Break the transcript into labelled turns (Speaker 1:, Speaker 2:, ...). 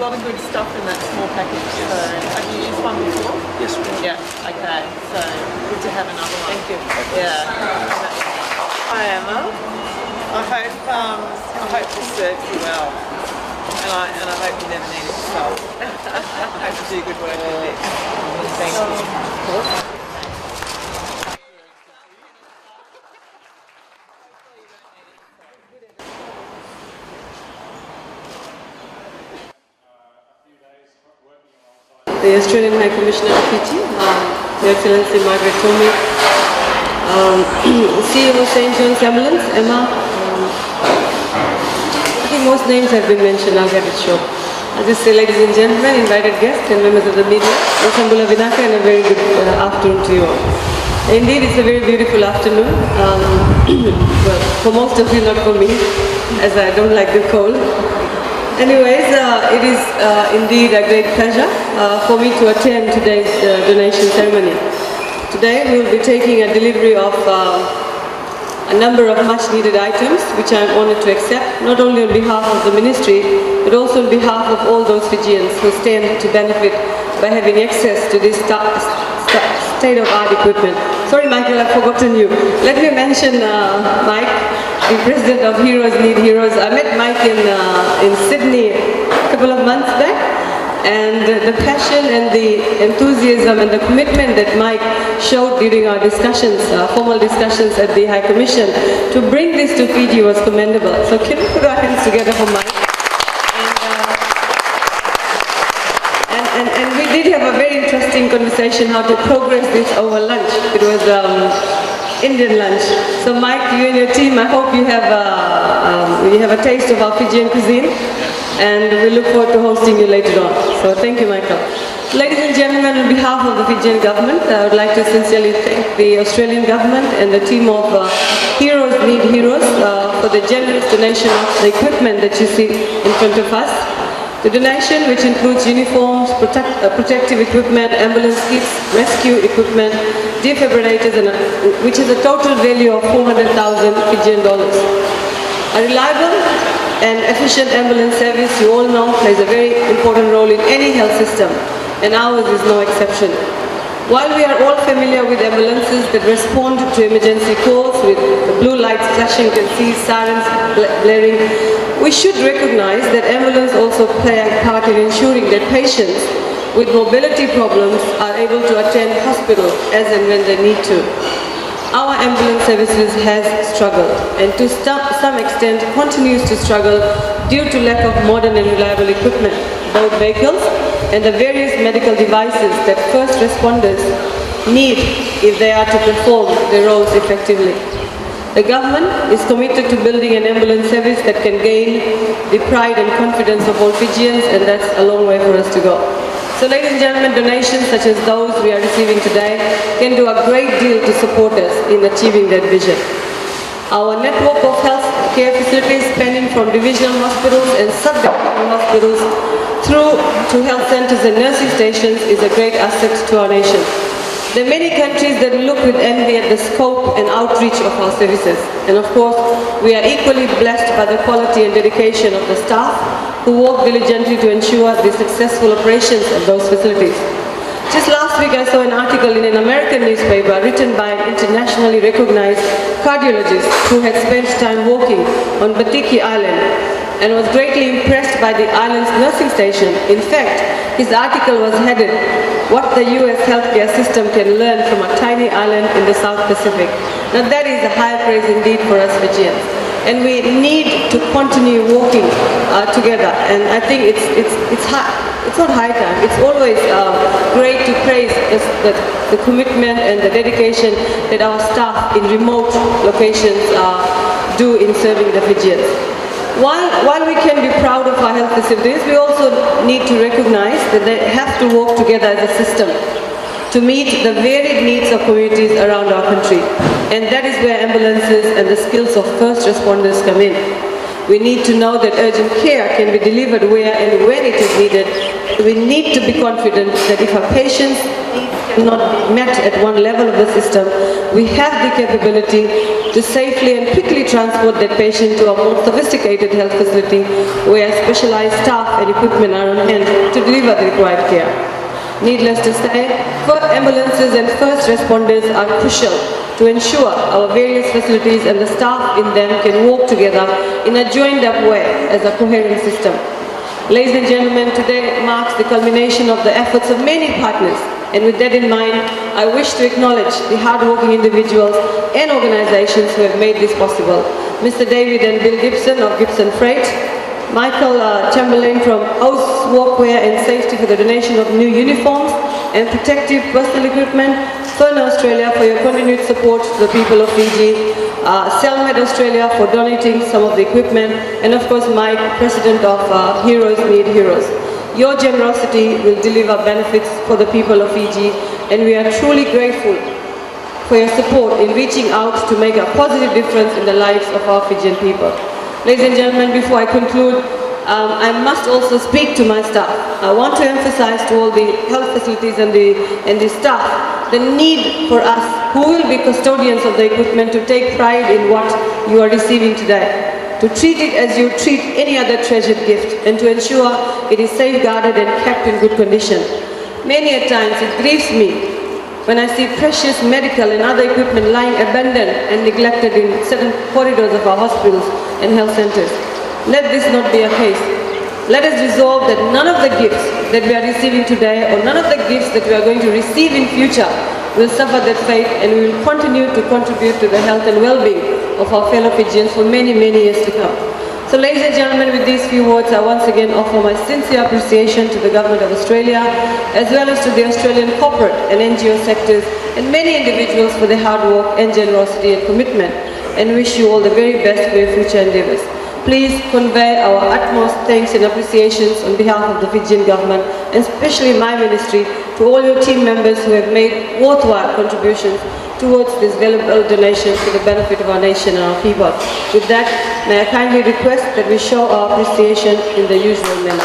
Speaker 1: lot of good stuff in that small package. So, have you used one before?
Speaker 2: Yes, ma'am.
Speaker 1: Yeah. Okay. So, good to have another one.
Speaker 3: Thank you.
Speaker 1: Yeah.
Speaker 3: Hi Emma. I hope this serves you well, and I hope you never need it yourself. I hope you do good work with it. Thank you.
Speaker 4: The Australian High Commissioner of Fiji, Her Excellency Margaret Tomei, CEO of St. John's Ambulance, Emma. I think most names have been mentioned, I'll get it short. I'll just say, ladies and gentlemen, invited guests and members of the media, Sambula Vinaka, and a very good afternoon to you all. Indeed, it's a very beautiful afternoon. Well, for most of you, not for me, as I don't like the cold. Anyways, it is indeed a great pleasure for me to attend today's donation ceremony. Today we will be taking a delivery of a number of much needed items which I am honoured to accept, not only on behalf of the Ministry but also on behalf of all those Fijians who stand to benefit by having access to this state-of-art equipment. Sorry Michael, I've forgotten you. Let me mention Mike, the President of Heroes Need Heroes. I met Mike in Sydney a couple of months back, and the passion and the enthusiasm and the commitment that Mike showed during our discussions, formal discussions at the High Commission to bring this to Fiji was commendable. So can we put our hands together for Mike? And we did have a very interesting conversation how to progress this over lunch. It was Indian lunch. So Mike, you and your team, I hope you have a taste of our Fijian cuisine, and we look forward to hosting you later on. So thank you, Michael. Ladies and gentlemen, on behalf of the Fijian government, I would like to sincerely thank the Australian government and the team of Heroes Need Heroes for the generous donation of the equipment that you see in front of us. The donation, which includes uniforms, protective equipment, ambulance kits, rescue equipment, defibrillators, and which is a total value of 400,000 Fijian dollars. A reliable and efficient ambulance service, you all know, plays a very important role in any health system, and ours is no exception. While we are all familiar with ambulances that respond to emergency calls with the blue lights flashing, you can see sirens blaring, we should recognize that ambulances also play a part in ensuring that patients with mobility problems are able to attend hospital as and when they need to. Our ambulance services has struggled, and to some extent continues to struggle due to lack of modern and reliable equipment, both vehicles and the various medical devices that first responders need if they are to perform their roles effectively. The government is committed to building an ambulance service that can gain the pride and confidence of all Fijians, and that's a long way for us to go. So ladies and gentlemen, donations such as those we are receiving today can do a great deal to support us in achieving that vision. Our network of health care facilities spanning from divisional hospitals and sub-divisional hospitals through to health centers and nursing stations is a great asset to our nation. There are many countries that look with envy at the scope and outreach of our services. And of course, we are equally blessed by the quality and dedication of the staff who work diligently to ensure the successful operations of those facilities. Just last week I saw an article in an American newspaper written by an internationally recognized cardiologist who had spent time walking on Batiki Island and was greatly impressed by the island's nursing station. In fact, his article was headed, "What the US healthcare system can learn from a tiny island in the South Pacific." Now that is a high praise indeed for us Fijians. And we need to continue working together. And I think it's not high time. It's always great to praise the commitment and the dedication that our staff in remote locations do in serving the Fijians. While we can be proud of our health facilities, we also need to recognize that they have to work together as a system to meet the varied needs of communities around our country. And that is where ambulances and the skills of first responders come in. We need to know that urgent care can be delivered where and when it is needed. We need to be confident that if our patients need not met at one level of the system, we have the capability to safely and quickly transport that patient to a more sophisticated health facility where specialized staff and equipment are on hand to deliver the required care. Needless to say, ambulances and first responders are crucial to ensure our various facilities and the staff in them can work together in a joined-up way as a coherent system. Ladies and gentlemen, today marks the culmination of the efforts of many partners, and with that in mind, I wish to acknowledge the hard-working individuals and organizations who have made this possible. Mr. David and Bill Gibson of Gibson Freight, Michael Chamberlain from House Workwear and Safety for the donation of new uniforms and protective personal equipment, Fern Australia for your continued support to the people of Fiji, Selmed Australia for donating some of the equipment, and of course Mike, President of Heroes Need Heroes. Your generosity will deliver benefits for the people of Fiji, and we are truly grateful for your support in reaching out to make a positive difference in the lives of our Fijian people. Ladies and gentlemen, before I conclude, I must also speak to my staff. I want to emphasize to all the health facilities and the staff the need for us, who will be custodians of the equipment, to take pride in what you are receiving today, to treat it as you treat any other treasured gift, and to ensure it is safeguarded and kept in good condition. Many a times it grieves me when I see precious medical and other equipment lying abandoned and neglected in certain corridors of our hospitals and health centers. Let this not be a case. Let us resolve that none of the gifts that we are receiving today, or none of the gifts that we are going to receive in future, will suffer that fate, and we will continue to contribute to the health and well-being of our fellow Fijians for many, many years to come. So ladies and gentlemen, with these few words, I once again offer my sincere appreciation to the Government of Australia, as well as to the Australian corporate and NGO sectors, and many individuals for their hard work and generosity and commitment, and wish you all the very best for your future endeavours. Please convey our utmost thanks and appreciations on behalf of the Fijian government, and especially my ministry, to all your team members who have made worthwhile contributions towards this valuable donation to the benefit of our nation and our people. With that, may I kindly request that we show our appreciation in the usual manner.